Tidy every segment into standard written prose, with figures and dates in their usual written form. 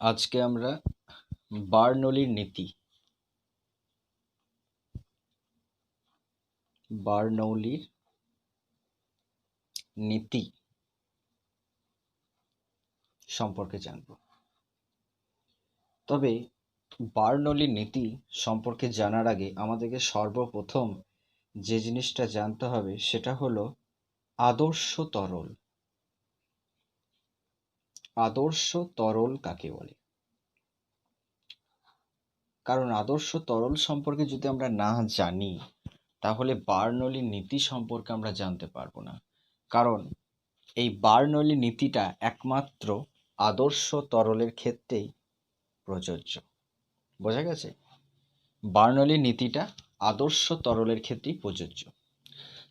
আজকে আমরা বার্নৌলির নীতি বার্নৌলির নীতি সম্পর্কে জানব। তবে বার্নৌলির নীতি সম্পর্কে জানার আগে আমাদেরকে সর্বপ্রথম যে জিনিসটা জানতে হবে সেটা হলো আদর্শ তরল। আদর্শ তরল কাকে বলে? কারণ আদর্শ তরল সম্পর্কে যদি আমরা না জানি তাহলে বার্নৌলির নীতি সম্পর্কে আমরা জানতে পারবো না। কারণ এই বার্নৌলি নীতিটা একমাত্র আদর্শ তরলের ক্ষেত্রেই প্রযোজ্য। বোঝা গেছে? বার্নৌলি নীতিটা আদর্শ তরলের ক্ষেত্রেই প্রযোজ্য।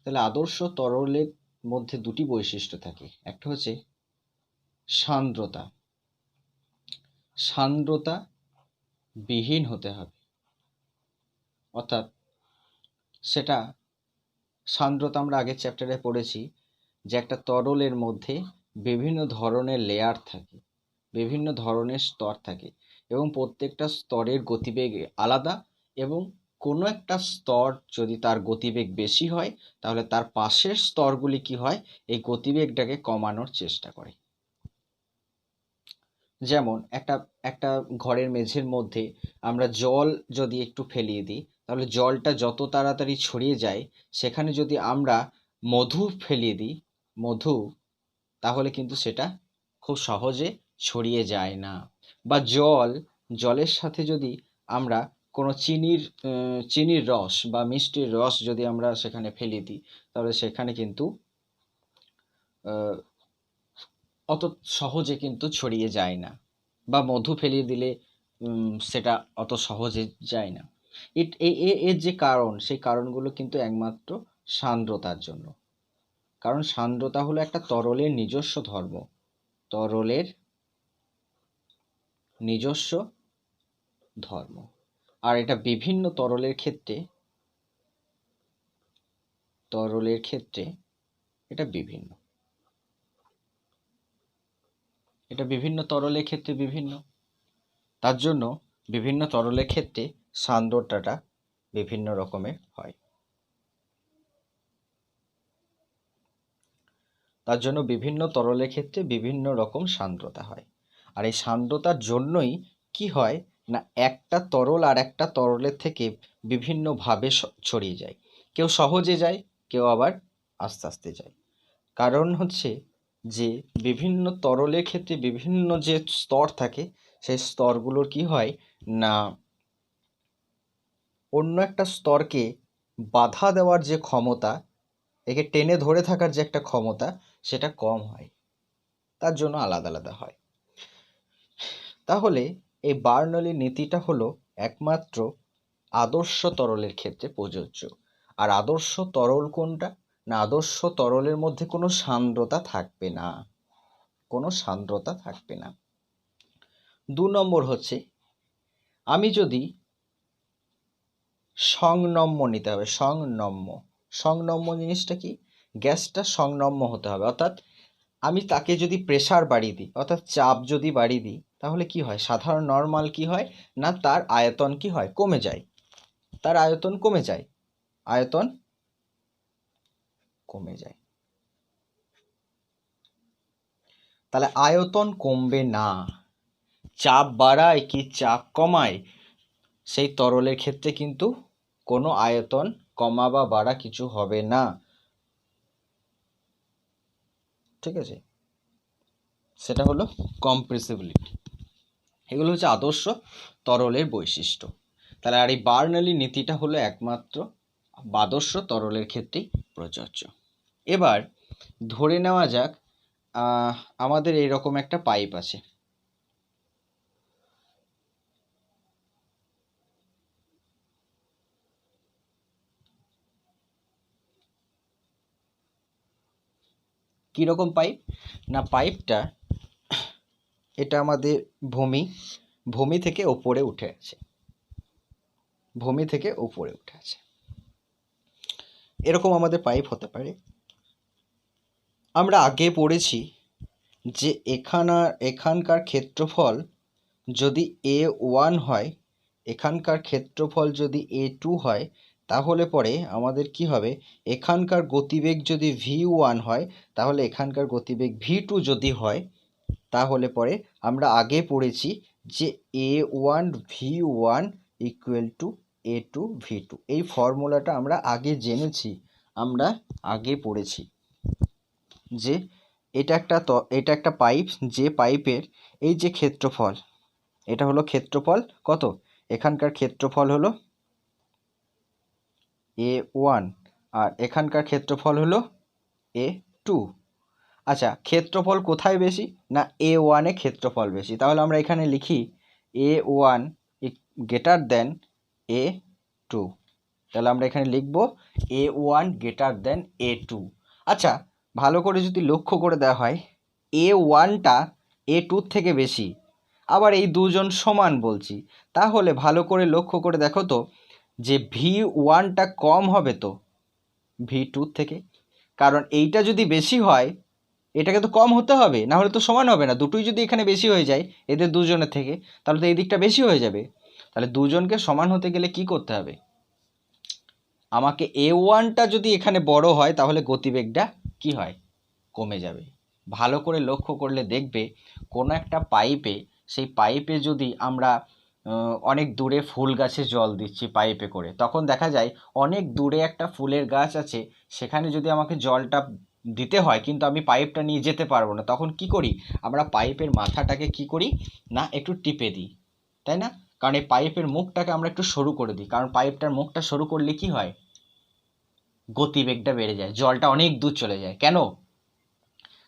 তাহলে আদর্শ তরলের মধ্যে দুটি বৈশিষ্ট্য থাকে। একটা হচ্ছে সান্দ্রতা। সান্দ্রতা বিহীন হতে হবে, অর্থাৎ সেটা সান্দ্রতা আমরা আগের চ্যাপ্টারে পড়েছি যে একটা তরলের মধ্যে বিভিন্ন ধরনের লেয়ার থাকে, বিভিন্ন ধরনের স্তর থাকে এবং প্রত্যেকটা স্তরের গতিবেগ আলাদা, এবং কোনো একটা স্তর যদি তার গতিবেগ বেশি হয় তাহলে তার পাশের স্তরগুলি কি হয়, এই গতিবেগটাকে কমানোর চেষ্টা করে। যেমন একটা ঘরের মেঝের মধ্যে আমরা জল যদি একটু ফেলিয়ে দিই তাহলে জলটা যত তাড়াতাড়ি ছড়িয়ে যায়, সেখানে যদি আমরা মধু ফেলিয়ে দিই, মধু, তাহলে কিন্তু সেটা খুব সহজে ছড়িয়ে যায় না। বা জলের সাথে যদি আমরা কোনো চিনির রস বা মিষ্টির রস যদি আমরা সেখানে ফেলে দিই তাহলে সেখানে কিন্তু অত সহজে কিন্তু ছড়িয়ে যায় না। বা মধু ফেলিয়ে দিলে সেটা অত সহজে যায় না। এর যে কারণ, সেই কারণগুলো কিন্তু একমাত্র সান্দ্রতার জন্য। কারণ সান্দ্রতা হলো একটা তরলের নিজস্ব ধর্ম, তরলের নিজস্ব ধর্ম। আর এটা বিভিন্ন তরলের ক্ষেত্রে এটা বিভিন্ন তরলের ক্ষেত্রে বিভিন্ন। তার জন্য বিভিন্ন তরলের ক্ষেত্রে সান্দ্রতাটা বিভিন্ন রকমের হয়। তার জন্য বিভিন্ন তরলের ক্ষেত্রে বিভিন্ন রকম সান্দ্রতা হয়। আর এই সান্দ্রতার জন্যই কি হয় না, একটা তরল আর একটা তরলের থেকে বিভিন্নভাবে ছড়িয়ে যায়। কেউ সহজে যায়, কেউ আবার আস্তে আস্তে যায়। কারণ হচ্ছে যে বিভিন্ন তরলের ক্ষেত্রে বিভিন্ন যে স্তর থাকে, সেই স্তরগুলোর কি হয় না, অন্য একটা স্তরকে বাধা দেওয়ার যে ক্ষমতা, একে টেনে ধরে থাকার যে একটা ক্ষমতা, সেটা কম হয়। তার জন্য আলাদা আলাদা হয়। তাহলে এই বার্নৌলি নীতিটা হলো একমাত্র আদর্শ তরলের ক্ষেত্রে প্রযোজ্য। আর আদর্শ তরল কোনটা না, আদর্শ তরলের মধ্যে কোনো সান্দ্রতা থাকবে না, কোনো সান্দ্রতা থাকবে না। 2 নম্বর হচ্ছে, আমি যদি সংনম্য নিতে হবে, সংনম্য জিনিসটা কি? গ্যাসটা সংনম্য হতে হবে, অর্থাৎ আমি তাকে যদি প্রেসার বাড়িয়ে দিই, অর্থাৎ চাপ যদি বাড়িয়ে দিই, তাহলে কি হয়, সাধারণ নর্মাল কি হয় না, তার আয়তন কি হয়, কমে যায়। তার আয়তন কমে যায়, আয়তন কমে যায়। তাহলে আয়তন কমবে না, চাপ বাড়ায় কি চাপ কমায়, সেই তরলের ক্ষেত্রে কিন্তু কোনো আয়তন কমা বা বাড়া কিছু হবে না। ঠিক আছে? সেটা হলো কম্প্রেসিবিলিটি। এগুলো হচ্ছে আদর্শ তরলের বৈশিষ্ট্য। তাহলে আর এই বার্নৌলি নীতিটা হলো একমাত্র আদর্শ তরলের ক্ষেত্রেই প্রযোজ্য। এবার ধরে নেওয়া যাক আমাদের এইরকম একটা পাইপ আছে। কীরকম পাইপ না, পাইপটা এটা আমাদের ভূমি থেকে ওপরে উঠে আছে, ভূমি থেকে উপরে উঠে আছে, এরকম আমাদের পাইপ হতে পারে। আমরা আগে পড়েছি যে এখানকার ক্ষেত্রফল যদি A1 হয়, এখানকার ক্ষেত্রফল যদি A2 হয়, তাহলে পরে আমাদের কি হবে, এখানকার গতিবেগ যদি V1 হয়, তাহলে এখানকার গতিবেগ V2 যদি হয়, তাহলে পরে আমরা আগে পড়েছি যে A1 V1 equal to A2 V2, এই ফর্মুলাটা আমরা আগে জেনেছি, আমরা আগে পড়েছি যে এটা একটা পাইপ, যে পাইপের এই যে ক্ষেত্রফল, এটা হলো ক্ষেত্রফল কত, এখানকার ক্ষেত্রফল হলো A1 আর এখানকার ক্ষেত্রফল হলো A2। আচ্ছা, ক্ষেত্রফল কোথায় বেশি, না A1 এ ক্ষেত্রফল বেশি, তাহলে আমরা এখানে লিখি A1 গ্রেটার দেন A2, তাহলে আমরা এখানে লিখব A1 গ্রেটার দেন A2। আচ্ছা, ভালো করে যদি লক্ষ্য করে দেওয়া হয়, A1টা A2 থেকে বেশি, আবার এই দুজন সমান বলছি, তাহলে ভালো করে লক্ষ্য করে দেখো তো যে V1টা কম হবে তো V2 থেকে, কারণ এইটা যদি বেশি হয় এটাকে তো কম হতে হবে, না হলে তো সমান হবে না। দুটোই যদি এখানে বেশি হয়ে যায় এদের দুজনের থেকে, তাহলে তো এই দিকটা বেশি হয়ে যাবে। তাহলে দুজনকে সমান হতে গেলে কি করতে হবে, আমাকে A1টা যদি এখানে বড় হয় তাহলে গতিবেগটা কি হয়, কমে যাবে। ভালো করে লক্ষ্য করলে দেখবে কোনো একটা পাইপে, সেই পাইপে যদি আমরা অনেক দূরে ফুল গাছে জল দিচ্ছি পাইপে করে, তখন দেখা যায় অনেক দূরে একটা ফুলের গাছ আছে, সেখানে যদি আমাকে জলটা দিতে হয় কিন্তু আমি পাইপটা নিয়ে যেতে পারবো না, তখন কি করি, আমরা পাইপের মাথাটাকে কি করি না একটু টিপে দিই, তাই না? কারণ এই পাইপের মুখটাকে আমরা একটু সরু করে দিই, কারণ পাইপটার মুখটা সরু করলে কি হয়, গতিবেগটা বেড়ে যায়, জলটা অনেক দূর চলে যায়। কেন?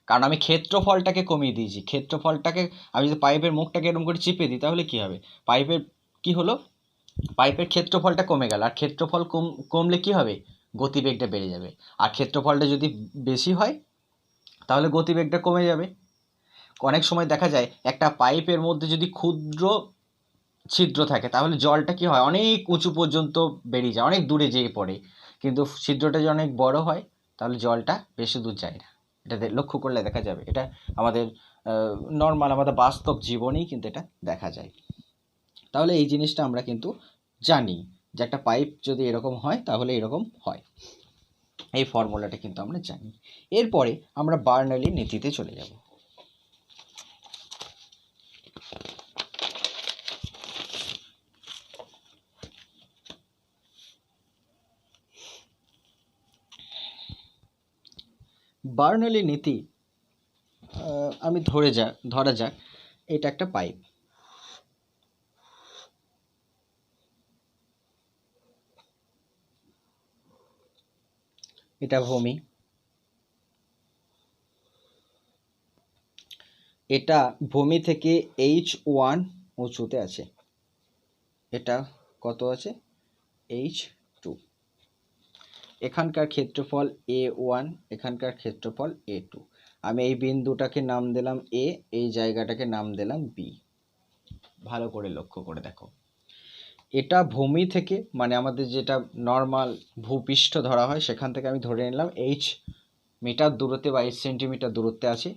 কারণ আমি ক্ষেত্রফলটাকে কমিয়ে দিয়েছি। ক্ষেত্রফলটাকে আমি যদি পাইপের মুখটাকে এরকম করে চিপে দিই তাহলে কি হবে, পাইপের কি হলো, পাইপের ক্ষেত্রফলটা কমে গেল, আর ক্ষেত্রফল কমলে কি হবে, গতিবেগটা বেড়ে যাবে। আর ক্ষেত্রফলটা যদি বেশি হয় তাহলে গতিবেগটা কমে যাবে। অনেক সময় দেখা যায় একটা পাইপের মধ্যে যদি ক্ষুদ্র ছিদ্র থাকে তাহলে জলটা কি হয়, অনেক উঁচু পর্যন্ত বেরিয়ে যায়, অনেক দূরে যেয়ে পড়ে। কিন্তু ছিদ্রটা যদি অনেক বড় হয় তাহলে জলটা বেশি দূর যায় না। এটা লক্ষ্য করলে দেখা যাবে, এটা আমাদের নর্মাল আমাদের বাস্তব জীবনেই কিন্তু এটা দেখা যায়। তাহলে এই জিনিসটা আমরা কিন্তু জানি যে একটা পাইপ যদি এরকম হয় তাহলে এরকম হয়, এই ফর্মুলাটা কিন্তু আমরা জানি। এরপরে আমরা বার্নৌলির নীতিতে চলে যাব। বার্নৌলির নীতি, আমি ধরা যাক এটা একটা পাইপ, এটা ভূমি, এটা ভূমি থেকে H1 উঁচুতে আছে, এটা কত আছে, H2। এখানকার ক্ষেত্রফল A1, এখানকার ক্ষেত্রফল A2। আমি এই বিন্দুটাকে নাম দিলাম A, এই জায়গাটাকে নাম দিলাম B। ভালো করে লক্ষ্য করে দেখো, এটা ভূমি থেকে, মানে আমাদের যেটা নর্মাল ভূপৃষ্ঠ ধরা হয় সেখান থেকে আমি ধরে নিলাম H মিটার দূরত্বে বা H সেন্টিমিটার দূরত্বে আছে,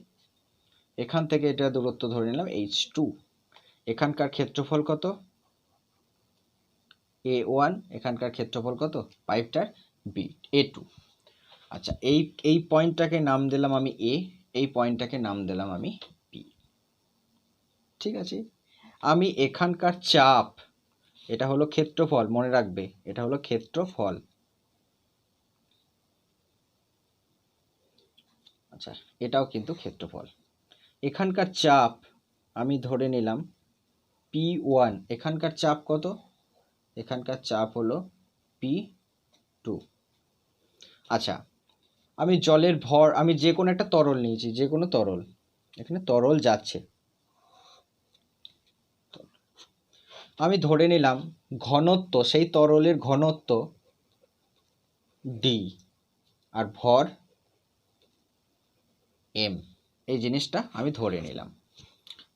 এখান থেকে এটা দূরত্ব ধরে নিলাম H2। এখানকার ক্ষেত্রফল কত, A1, এখানকার ক্ষেত্রফল কত পাইপটার, A2। আচ্ছা, এই পয়েন্টটাকে নাম দিলাম আমি A, এই পয়েন্টটাকে নাম দিলাম আমি B। ঠিক আছে, আমি এখানকার চাপ, এটা হলো ক্ষেত্রফল, মনে রাখবে এটা হলো ক্ষেত্রফল। আচ্ছা, এটাও কিন্তু ক্ষেত্রফল। এখানকার চাপ আমি ধরে নিলাম P1, এখানকার চাপ কত, এখানকার চাপ হলো P2। আচ্ছা, আমি জলের ভর, আমি যে কোনো একটা তরল নিয়েছি, যে কোনো তরল, এখানে তরল যাচ্ছে, আমি ধরে নিলাম ঘনত্ব, সেই তরলের ঘনত্ব D আর ভর M, এই জিনিসটা আমি ধরে নিলাম।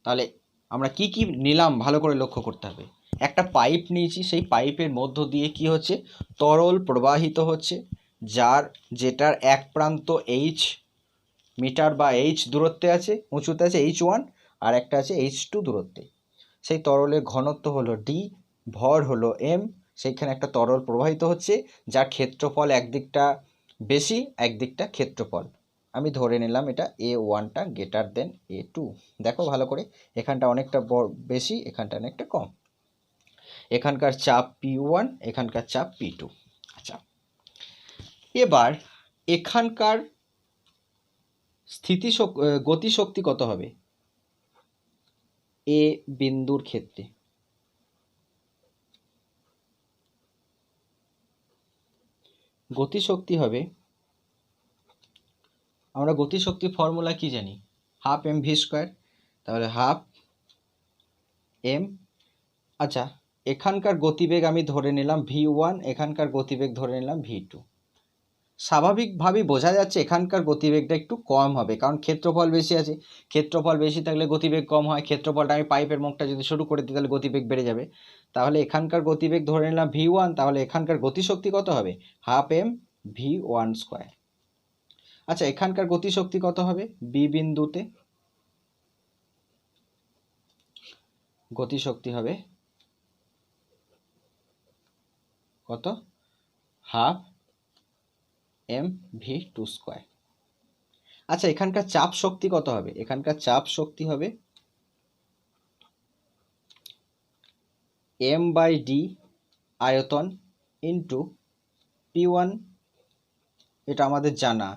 তাহলে আমরা কি কি নিলাম ভালো করে লক্ষ্য করতে হবে। একটা পাইপ নিয়েছি, সেই পাইপের মধ্য দিয়ে কি হচ্ছে, তরল প্রবাহিত হচ্ছে, যেটার এক প্রান্ত H মিটার বা H দূরত্বে আছে, উঁচুতে আছে H1, আর একটা আছে H2 দূরত্বে। সেই তরলের ঘনত্ব হলো ডি, ভর হলো এম, সেইখানে একটা তরল প্রবাহিত হচ্ছে যার ক্ষেত্রফল একদিকটা বেশি একদিকটা ক্ষেত্রফল। আমি ধরে নিলাম এটা A1টা গ্রেটার দেন A2। দেখো ভালো করে, এখানটা অনেকটা বেশি, এখানটা অনেকটা কম। এখানকার চাপ P1, এখানকার চাপ P2। আচ্ছা, এবার এখানকার গতিশক্তি কত হবে এ বিন্দুর ক্ষেত্রে? গতিশক্তি হবে, আমরা গতিশক্তির ফর্মুলা কি জানি? Half M V square. তাহলে হাফ এম, আচ্ছা এখানকার গতিবেগ আমি ধরে নিলাম V1, এখানকার গতিবেগ ধরে নিলাম V2। স্বাভাবিকভাবেই বোঝা যাচ্ছে এখানকার গতিবেগটা একটু কম হবে, কারণ ক্ষেত্রফল বেশি আছে। ক্ষেত্রফল বেশি থাকলে গতিবেগ কম হয়। ক্ষেত্রফলটা আমি পাইপের মুখটা যদি শুরু করে দিই তাহলে গতিবেগ বেড়ে যাবে। তাহলে এখানকার গতিবেগ ধরে নিলাম V1, তাহলে এখানকার গতিশক্তি কত হবে? Half M V1 square. আচ্ছা, এখানকার গতিশক্তি কত হবে বি বিন্দুতে? গতিশক্তি হবে কত? Half M V2 square. আচ্ছা, এখানকার চাপ শক্তি কত হবে? এখানকার চাপ শক্তি হবে m/d আয়তন ইন্টু P1। এটা আমাদের জানা,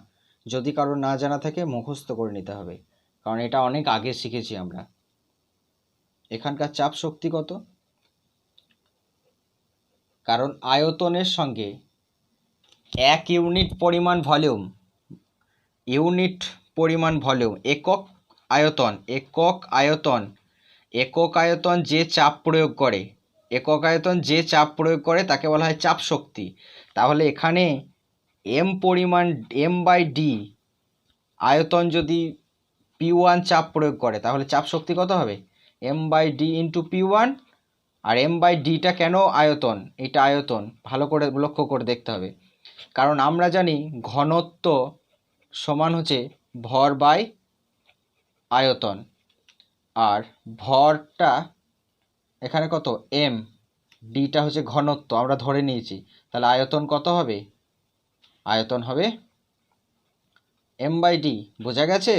যদি কারো না জানা থাকে মুখস্থ করে নিতে হবে, কারণ এটা অনেক আগে শিখেছি আমরা। এখানকার চাপ শক্তি কত? কারণ আয়তনের সঙ্গে এক ইউনিট পরিমাণ ভলিউম, একক আয়তন যে চাপ প্রয়োগ করে তাকে বলা হয় চাপ শক্তি। তাহলে এখানে m/d আয়তন যদি P1 চাপ প্রয়োগ করে তাহলে চাপ শক্তি কত হবে? m/d into P1। আর m/dটা কেন আয়তন? এটা আয়তন, ভালো করে লক্ষ্য করে দেখতে হবে, কারণ আমরা জানি ঘনত্ব সমান হচ্ছে ভর বাই আয়তন। আর ভরটা এখানে কত? এম, ডিটা হচ্ছে ঘনত্ব আমরা ধরে নিয়েছি। তাহলে আয়তন কত হবে? আয়তন হবে m/d, বোঝা গেছে?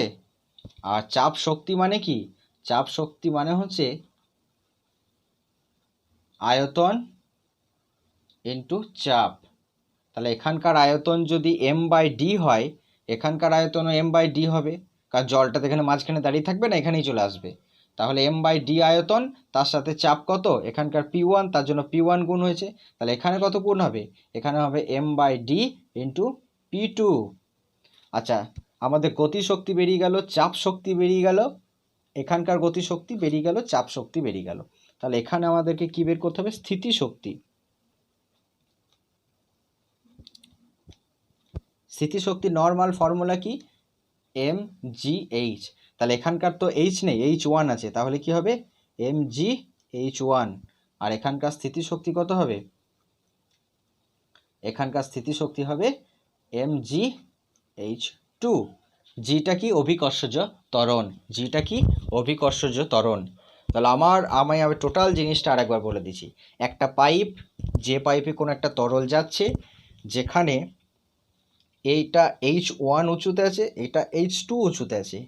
আর চাপ শক্তি মানে কি? চাপ শক্তি মানে হচ্ছে আয়তন ইন্টু চাপ। তাহলে এখানকার আয়তন যদি m/d হয়, এখানকার আয়তনও m/d হবে, কারণ জলটা এখানে মাঝখানে দাঁড়িয়ে থাকবে না, এখানেই চলে আসবে। তাহলে m/d আয়তন, তার সাথে চাপ কত? এখানকার P1, তার জন্য P1 গুণ হয়েছে। তাহলে এখানে কত গুণ হবে? এখানে হবে m/d ইন্টু P2। আচ্ছা, আমাদের গতিশক্তি বেরিয়ে গেল, চাপ শক্তি বেরিয়ে গেল, এখানকার গতিশক্তি বেরিয়ে গেল, চাপ শক্তি বেরিয়ে গেল। তাহলে এখানে আমাদেরকে কি বের করতে হবে? স্থিতিশক্তি। স্থিতিশক্তি নর্মাল ফর্মুলা কি? mgh। তাহলে এখানকার তো h নেই, h1 আছে, তাহলে কি হবে? mgh1। আর এখানকার স্থিতিশক্তি কত হবে? এখানকার স্থিতিশক্তি হবে mgh2। জিটা কি? অভিকর্ষজ ত্বরণ। জিটা কি? অভিকর্ষজ ত্বরণ। তাহলে আমি টোটাল জিনিসটা আরেকবার বলে দিচ্ছি। একটা পাইপ, যে পাইপে কোনো একটা তরল যাচ্ছে, যেখানে এইটা H1 উঁচুতে আছে, এটা H2 উঁচুতে আছে,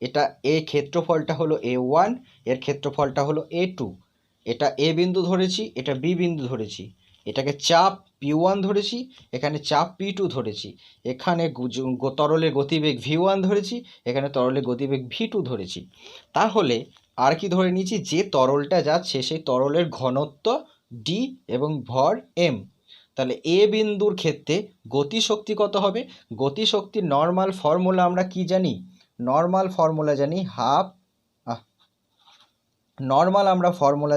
এটা ক্ষেত্রফলটা হলো A1, এর ক্ষেত্রফলটা হলো A2। এটা A বিন্দু ধরেছি, এটা B বিন্দু ধরেছি, এটাকে চাপ P1 ধরেছি, এখানে চাপ P2 ধরেছি, এখানে তরলের গতিবেগ V1 ধরেছি, এখানে তরলের গতিবেগ V2 ধরেছি। তাহলে আর কি ধরে নিয়েছি? যে তরলটা যাচ্ছে সেই তরলের ঘনত্ব D এবং ভর M। তাহলে এ বিন্দুর ক্ষেত্রে গতিশক্তি কত হবে? গতিশক্তির নর্মাল ফর্মুলা আমরা কি জানি? নর্মাল ফর্মুলা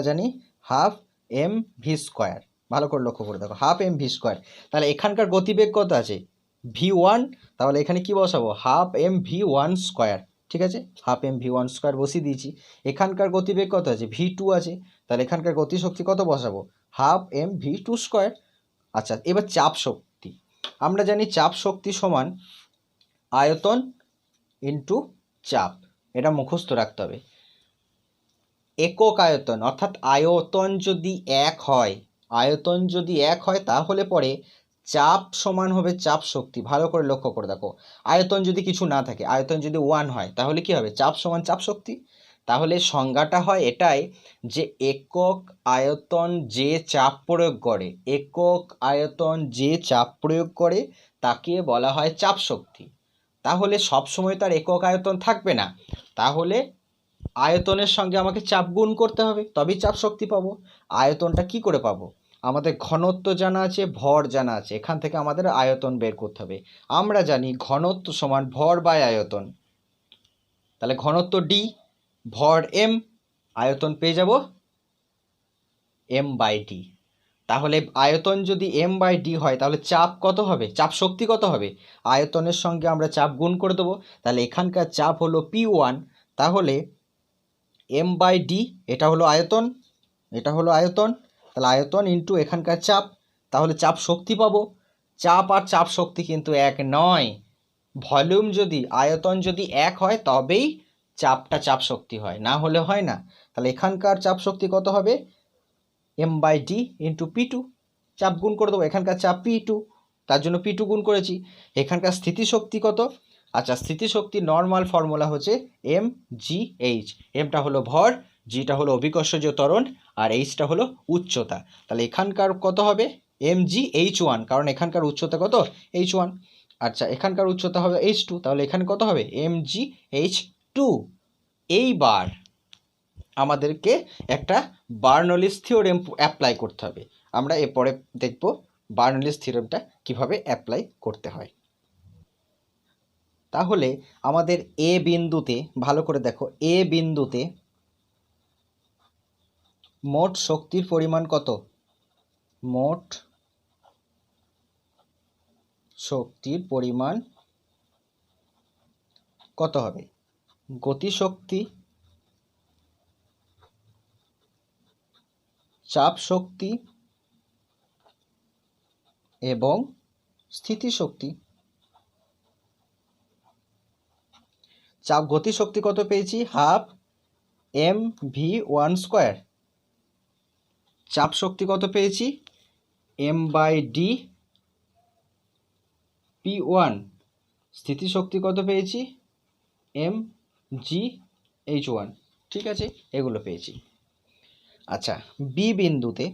জানি হাফ এম ভি স্কোয়ার। ভালো করে লক্ষ্য করে দেখো, হাফ এম ভি স্কোয়ার। তাহলে এখানকার গতিবেগ কত আছে? V1। তাহলে এখানে কি বসাবো? Half M V1 square. ঠিক আছে, হাফ এম V1 স্কোয়ার বসিয়ে দিয়েছি। এখানকার গতিবেগ কত আছে? V2 আছে, তাহলে এখানকার গতিশক্তি কত বসাবো? Half M V2 square. আচ্ছা, এবার চাপ শক্তি। আমরা জানি চাপ শক্তি সমান আয়তন ইন্টু চাপ, এটা মুখস্থ রাখতে হবে। একক আয়তন অর্থাৎ আয়তন যদি এক হয়, আয়তন যদি এক হয় তাহলে পরে চাপ সমান হবে চাপ শক্তি। ভালো করে লক্ষ্য করে দেখো, আয়তন যদি কিছু না থাকে, আয়তন যদি 1 হয় তাহলে কি হবে? চাপ সমান চাপ শক্তি। তাহলে সংজ্ঞাটা হয় এটাই যে একক আয়তন যে চাপ প্রয়োগ করে, একক আয়তন যে চাপ প্রয়োগ করে তাকে বলা হয় চাপ শক্তি। তাহলে সবসময় তার একক আয়তন থাকবে না, তাহলে আয়তনের সঙ্গে আমাকে চাপ গুণ করতে হবে, তবেই চাপ শক্তি পাবো। আয়তনটা কি করে পাবো? আমাদের ঘনত্ব জানা আছে, ভর জানা আছে, এখান থেকে আমাদের আয়তন বের করতে হবে। আমরা জানি ঘনত্ব সমান ভর বাই আয়তন, তাহলে ঘনত্ব ডি, ভর এম, আয়তন পেয়ে যাব এম বাই ডি। তাহলে আয়তন যদি এম বাই ডি হয় তাহলে চাপ কত হবে? চাপ শক্তি কত হবে? আয়তনের সঙ্গে আমরা চাপ গুণ করে দেবো, তাহলে এখানকার চাপ হলো P1, তাহলে এম বাই ডি, এটা হলো আয়তন, এটা হলো আয়তন, তাহলে আয়তন ইন্টু এখানকার চাপ, তাহলে চাপ শক্তি পাবো। চাপ আর চাপ শক্তি কিন্তু এক নয়, ভলিউম যদি আয়তন যদি এক হয় তবেই চাপটা চাপ শক্তি হয়, না হলে হয় না। তাহলে এখানকার চাপ শক্তি কত হবে? M by D into P2, চাপ গুণ করে দেবো, এখানকার চাপ P2, তার জন্য P2 গুণ করেছি। এখানকার স্থিতিশক্তি কত? আচ্ছা, স্থিতিশক্তির নর্মাল ফর্মুলা হচ্ছে এম জি এইচ, এমটা হলো ভর, জিটা হলো অভিকর্ষজ ত্বরণ, আর এইচটা হলো উচ্চতা। তাহলে এখানকার কত হবে? এম জি H1, কারণ এখানকার উচ্চতা কত? H1। আচ্ছা, এখানকার উচ্চতা হবে H2, তাহলে এখানে কত হবে? M G H2। এইবার আমাদেরকে একটা বার্নৌলিস থিওরেম অ্যাপ্লাই করতে হবে। আমরা এরপরে দেখব বার্নৌলিস থিওরেমটা কিভাবে অ্যাপ্লাই করতে হয়। তাহলে আমাদের এ বিন্দুতে, ভালো করে দেখো, এ বিন্দুতে মোট শক্তির পরিমাণ কত? মোট শক্তির পরিমাণ কত হবে? গতিশক্তি, চাপ শক্তি এবং স্থিতিশক্তি। চাপ গতিশক্তি কত পেয়েছি? Half M V one square. চাপ শক্তি কত পেয়েছি? M by D P1। স্থিতিশক্তি কত পেয়েছি? M G H1। ঠিক আছে, এগুলো পেয়েছি। আচ্ছা, বি বিন্দুতে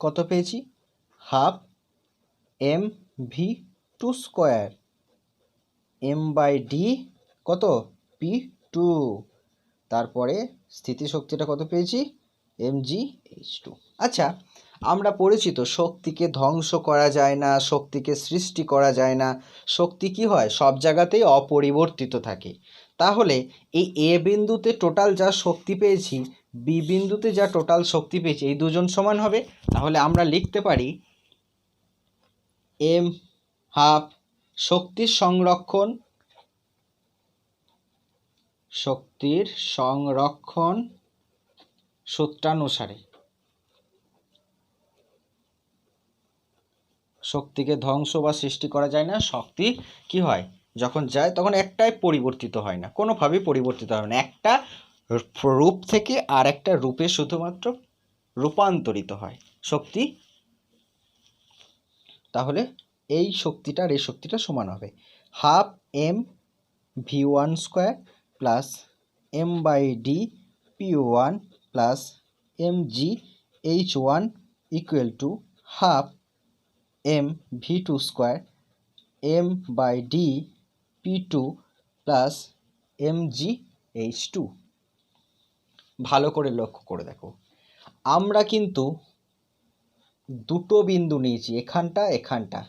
কত পেয়েছি? Half M V two square, M by D কত? P2। তারপরে স্থিতিশক্তিটা কত পেয়েছি? M G H2। আচ্ছা, আমরা পড়েছি তো শক্তিকে ধ্বংস করা যায় না, শক্তিকে সৃষ্টি করা যায় না, শক্তি কি হয়? সব জায়গাতেই অপরিবর্তিত থাকে। তাহলে এই এ বিন্দুতে টোটাল যা শক্তি পেয়েছি, বি বিন্দুতে যা টোটাল শক্তি পেয়েছি, এই দুজন সমান হবে। তাহলে আমরা লিখতে পারি এম হাফ শক্তির সংরক্ষণ, শক্তির সংরক্ষণ সূত্রানুসারে, শক্তিকে ধ্বংস বা সৃষ্টি করা যায় না, শক্তি কি হয়? যখন যায় তখন একটাই পরিবর্তিত হয় না, কোনোভাবেই পরিবর্তিত হয় না, একটা রূপ থেকে আর একটা রূপে শুধুমাত্র রূপান্তরিত হয় শক্তি। তাহলে এই শক্তিটা আর এই শক্তিটা সমান হবে half M V one square plus M by D P1 plus M G H1 equal to half M V two square M by D P2 plus M G H2। ভালো করে লক্ষ্য করে দেখো, আমরা কিন্তু দুটো বিন্দু নিয়েছি, এখানটা এখানটা।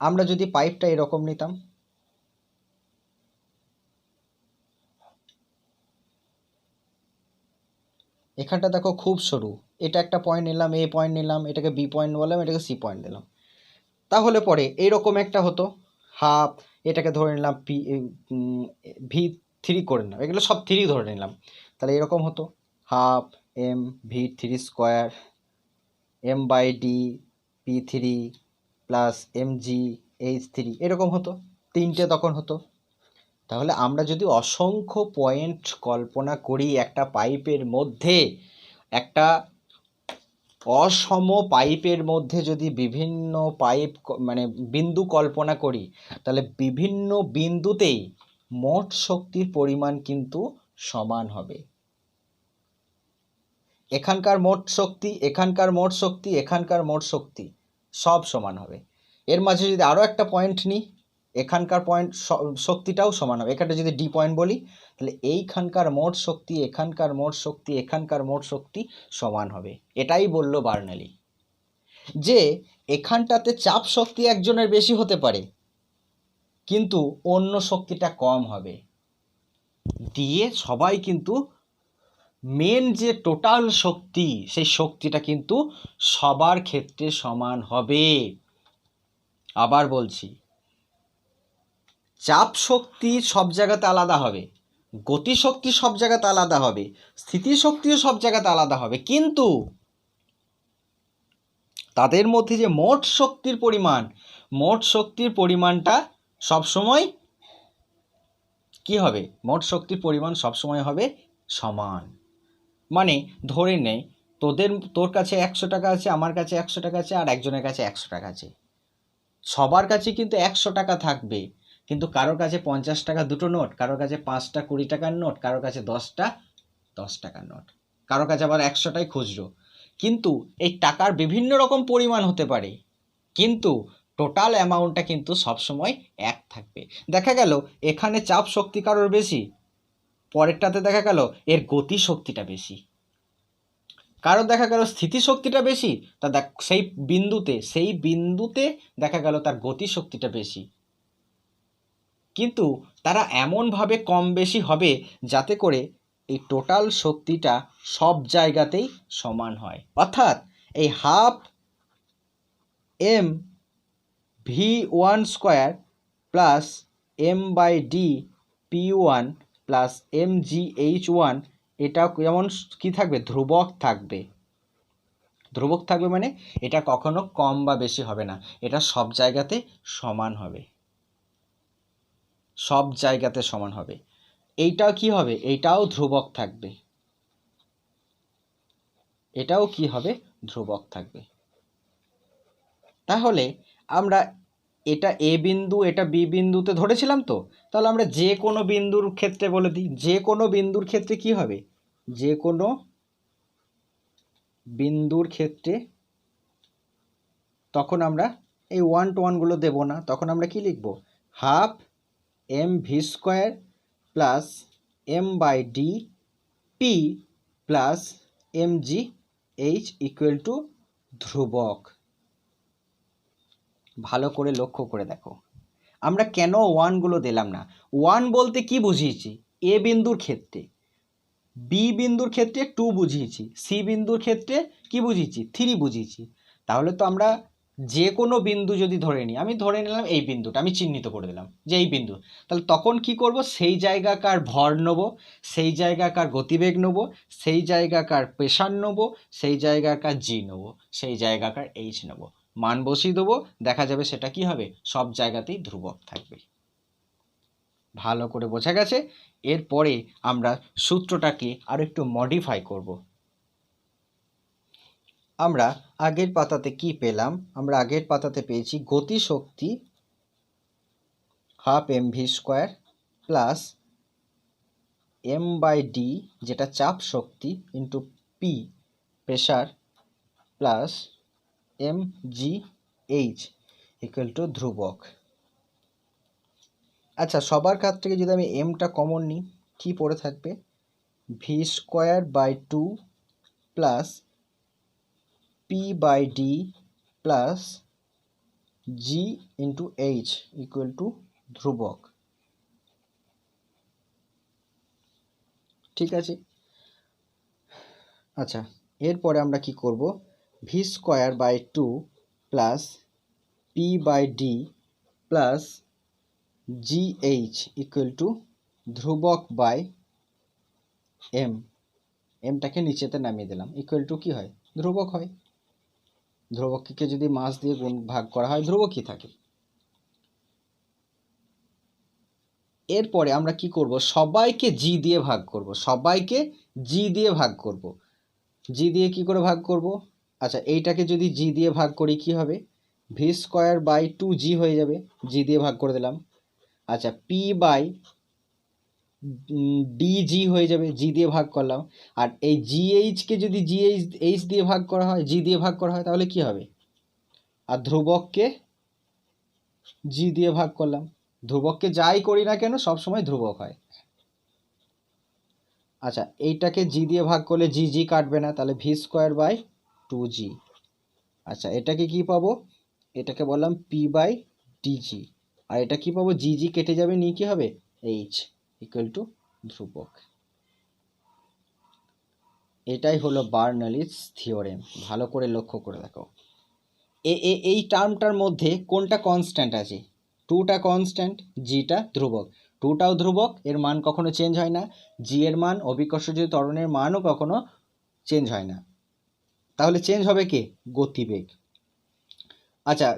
আমরা যদি পাইপটা এরকম নিতাম, এখানটা দেখো খুব সরু, এটা একটা পয়েন্ট নিলাম, এ পয়েন্ট নিলাম, এটাকে বি পয়েন্ট বললাম, এটাকে সি পয়েন্ট দিলাম, তাহলে পরে এইরকম একটা হতো হাফ, এটাকে ধরে নিলাম V3 করে নিলাম, এগুলো সব 3 ধরে নিলাম, তাহলে এরকম হতো half M V three square M by D P three plus M G H three, এরকম হতো, তিনটে তখন হতো। তাহলে আমরা যদি অসংখ্য পয়েন্ট কল্পনা করি একটা পাইপের মধ্যে, একটা অসম পাইপের মধ্যে যদি বিভিন্ন পাইপ মানে বিন্দু কল্পনা করি, তাহলে বিভিন্ন বিন্দুতেই মোট শক্তির পরিমাণ কিন্তু সমান হবে। এখানকার মোট শক্তি, এখানকার মোট শক্তি, এখানকার মোট শক্তি সব সমান হবে। এর মাঝে যদি আরও একটা পয়েন্ট নিই, এখানকার পয়েন্ট শক্তিটাও সমান হবে। এখানটা যদি ডি পয়েন্ট বলি, তাহলে এইখানকার মোট শক্তি, এখানকার মোট শক্তি, এখানকার মোট শক্তি সমান হবে। এটাই বলল বার্নালি, যে এখানটাতে চাপ শক্তি একজনের বেশি হতে পারে কিন্তু অন্য শক্তিটা কম হবে, দিয়ে সবাই কিন্তু মেন যে টোটাল শক্তি, সেই শক্তিটা কিন্তু সবার ক্ষেত্রে সমান হবে। আবার বলছি, চাপ শক্তি সব জায়গাতে আলাদা হবে, গতিশক্তি সব জায়গাতে আলাদা হবে, স্থিতিশক্তিও সব জায়গাতে আলাদা হবে, কিন্তু তাদের মধ্যে যে মোট শক্তির পরিমাণ, মোট শক্তির পরিমাণটা সবসময় কি হবে? মোট শক্তির পরিমাণ সবসময় হবে সমান। মানে ধরে নেই তোর কাছে 100 টাকা আছে, আমার কাছে 100 টাকা আছে, আর একজনের কাছে 100 টাকা আছে। সবার কাছে কিন্তু 100 টাকা থাকবে, কিন্তু কারোর কাছে 50 টাকা দুটো নোট, কারোর কাছে 5টা 20 টাকার নোট, কারোর কাছে 10টা 10 টাকার নোট, কারোর কাছে আবার 100টাই খুচরো। কিন্তু এই টাকার বিভিন্ন রকম পরিমাণ হতে পারে, কিন্তু টোটাল অ্যামাউন্টটা কিন্তু সবসময় এক থাকবে। দেখা গেল এখানে চাপ শক্তি কারোর বেশি, পরেরটাতে দেখা গেল এর গতি শক্তিটা বেশি, কারো দেখা গেল স্থিতিশক্তিটা বেশি, তা সেই বিন্দুতে দেখা গেল তার গতি শক্তিটা বেশি। কিন্তু তারা এমনভাবে কম বেশি হবে যাতে করে এই টোটাল শক্তিটা সব জায়গাতেই সমান হয়। অর্থাৎ এই half M V one square plus M by D P one plus M G H one, এটা যেমন কি থাকবে? ধ্রুবক থাকবে। ধ্রুবক থাকবে মানে এটা কখনো কম বা বেশি হবে না, এটা সব জায়গাতে সমান হবে, সব জায়গাতে সমান হবে। এইটাও কি হবে? এইটাও ধ্রুবক থাকবে, এটাও কি হবে? ধ্রুবক থাকবে। তাহলে আমরা এটা এ বিন্দু, এটা বি বিন্দুতে ধরেছিলাম তো, তাহলে আমরা যে কোনো বিন্দুর ক্ষেত্রে বলে দিই, যে কোনো বিন্দুর ক্ষেত্রে কি হবে? যে কোনো বিন্দুর ক্ষেত্রে তখন আমরা এই 1 to 1 গুলো দেব না, তখন আমরা কি লিখব? Half M V square plus M by D P plus M G H equal to ধ্রুবক। ভালো করে লক্ষ্য করে দেখো, আমরা কেন 1 গুলো দিলাম না? 1 বলতে কি বুঝিয়েছি? এ বিন্দুর ক্ষেত্রে, বি বিন্দুর ক্ষেত্রে 2 বুঝিয়েছি, সি বিন্দুর ক্ষেত্রে কি বুঝিয়েছি? 3 বুঝিয়েছি। তাহলে তো আমরা যে কোনো বিন্দু যদি ধরে নিই, আমি ধরে নিলাম এই বিন্দুটা আমি চিহ্নিত করে দিলাম যে এই বিন্দু, তাহলে তখন কি করব? সেই জায়গাকার ভর নেব, সেই জায়গাকার গতিবেগ নেব, সেই জায়গাকার প্রেশার নেব, সেই জায়গাকার জি নেব, সেই জায়গাকার এইচ নেব, মান বসিয়ে দেবো, দেখা যাবে সেটা কি হবে? সব জায়গাতেই ধ্রুবক থাকবে। ভালো করে বোঝা গেছে? এরপরে আমরা সূত্রটাকে আর একটু মডিফাই করব। আমরা আগের পাতাতে কি পেলাম? আমরা আগের পাতাতে পেয়েছি গতিশক্তি half M V square plus M by D, যেটা চাপ শক্তি, into P pressure, plus M G H equal to ধ্রুবক। আচ্ছা, সবার কাছ থেকে যদি আমি এমটা কমন নিই, কি পড়ে থাকবে? V square by 2 plus P by D plus G into H equal to ধ্রুবক। ঠিক আছে। আচ্ছা, এরপরে আমরা কি করব? V square by 2 plus P by D plus G H equal to ধ্রুবক বাই এম। এমটাকে নিচেতে নামিয়ে দিলাম, ইকুয়াল টু কী হয়, ধ্রুবক হয়। ধ্রুবককে যদি মাস দিয়ে ভাগ করা হয় ধ্রুবকই থাকে। এরপরে আমরা কি করব, সবাইকে জি দিয়ে ভাগ করব, সবাইকে জি দিয়ে ভাগ করব। জি দিয়ে কি করে ভাগ করব, আচ্ছা এইটাকে যদি জি দিয়ে ভাগ করি কি হবে, ভি স্কোয়ার বাই 2g হয়ে যাবে, জি দিয়ে ভাগ করে দিলাম। আচ্ছা পি বাই ডিজি হয়ে যাবে, জি দিয়ে ভাগ করলাম। আর এই জিএইচকে যদি জিএইচ দিয়ে ভাগ করা হয়, জি দিয়ে ভাগ করা হয়, তাহলে কি হবে, আর ধ্রুবককে জি দিয়ে ভাগ করলাম। ধ্রুবককে যাই করি না কেন সব সময় ধ্রুবক হয়। আচ্ছা এইটাকে জি দিয়ে ভাগ করলে জি জি কাটবে না, তাহলে ভি স্কোয়ার বাই 2g। আচ্ছা এটাকে কি পাবো, এটাকে বললাম পি বাই ডিজি। আর এটা কি পাবো, জি জি কেটে যাবে, নিয়ে কি হবে, এইচ ইকুয়াল টু ধ্রুবক। এটাই হলো বার্নৌলিস থিওরেম। ভালো করে লক্ষ্য করে দেখো, এই টার্মটার মধ্যে কোনটা কনস্ট্যান্ট আছে, টুটা কনস্ট্যান্ট, জিটা ধ্রুবক। টুটাও ধ্রুবক, এর মান কখনো চেঞ্জ হয় না। জি এর মান, অভিকর্ষজ ত্বরণের মানও কখনো চেঞ্জ হয় না। তাহলে চেঞ্জ হবে কে, গতিবেগ। আচ্ছা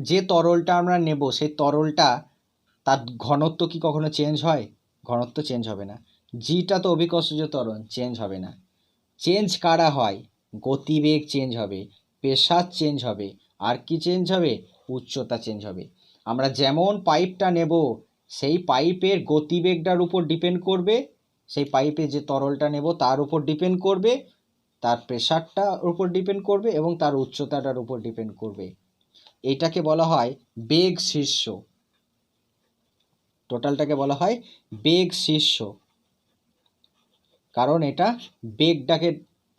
যে তরলটা আমরা নেব সেই তরলটা তার ঘনত্ব কি কখনো চেঞ্জ হয়, ঘনত্ব চেঞ্জ হবে না। জিটা তো অভিকর্ষজ ত্বরণ, চেঞ্জ হবে না। চেঞ্জ কারা হয়, গতিবেগ চেঞ্জ হবে, প্রেসার চেঞ্জ হবে, আর কি চেঞ্জ হবে, উচ্চতা চেঞ্জ হবে। আমরা যেমন পাইপটা নেব সেই পাইপের গতিবেগটার উপর ডিপেন্ড করবে, সেই পাইপে যে তরলটা নেব তার উপর ডিপেন্ড করবে, তার প্রেসারটার উপর ডিপেন্ড করবে এবং তার উচ্চতাটার উপর ডিপেন্ড করবে। এটাকে বলা হয় বেগ শীর্ষ, টোটালটাকে বলা হয় বেগ শীর্ষ, কারণ এটা বেগটাকে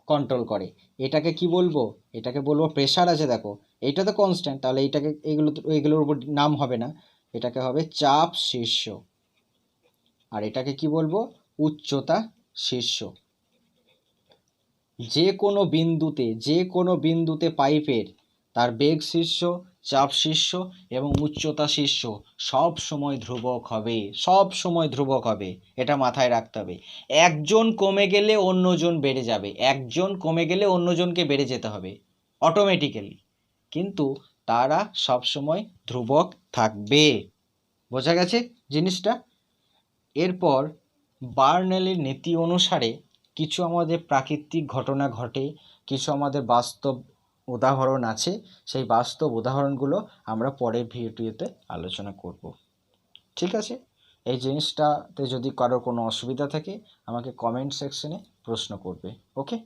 কন্ট্রোল করে। এটাকে কি বলবো, এটাকে বলবো প্রেসার আছে দেখো, এইটা তো কনস্ট্যান্ট, তাহলে এইটাকে এইগুলোর উপর নাম হবে না, এটাকে হবে চাপ শীর্ষ। আর এটাকে কি বলবো, উচ্চতা শীর্ষ। যে কোনো বিন্দুতে পাইপের তার বেগ শীর্ষ, চাপ শীর্ষ এবং উচ্চতা শীর্ষ সব সময় ধ্রুবক হবে, সব সময় ধ্রুবক হবে, এটা মাথায় রাখতে হবে। একজন কমে গেলে অন্যজন বেড়ে যাবে, একজন কমে গেলে অন্যজনকে বেড়ে যেতে হবে অটোমেটিক্যালি, কিন্তু তারা সব সময় ধ্রুবক থাকবে। বোঝা গেছে জিনিসটা। এরপর বার্নৌলির নীতি অনুসারে কিছু আমাদের প্রাকৃতিক ঘটনা ঘটে, কিছু আমাদের বাস্তব উদাহরণ আছে, সেই বাস্তব উদাহরণগুলো আমরা পরের ভিডিওতে আলোচনা করব। ঠিক আছে, এই জিনিসটাতে যদি কারোর কোনো অসুবিধা থাকে আমাকে কমেন্ট সেকশনে প্রশ্ন করবে। ওকে।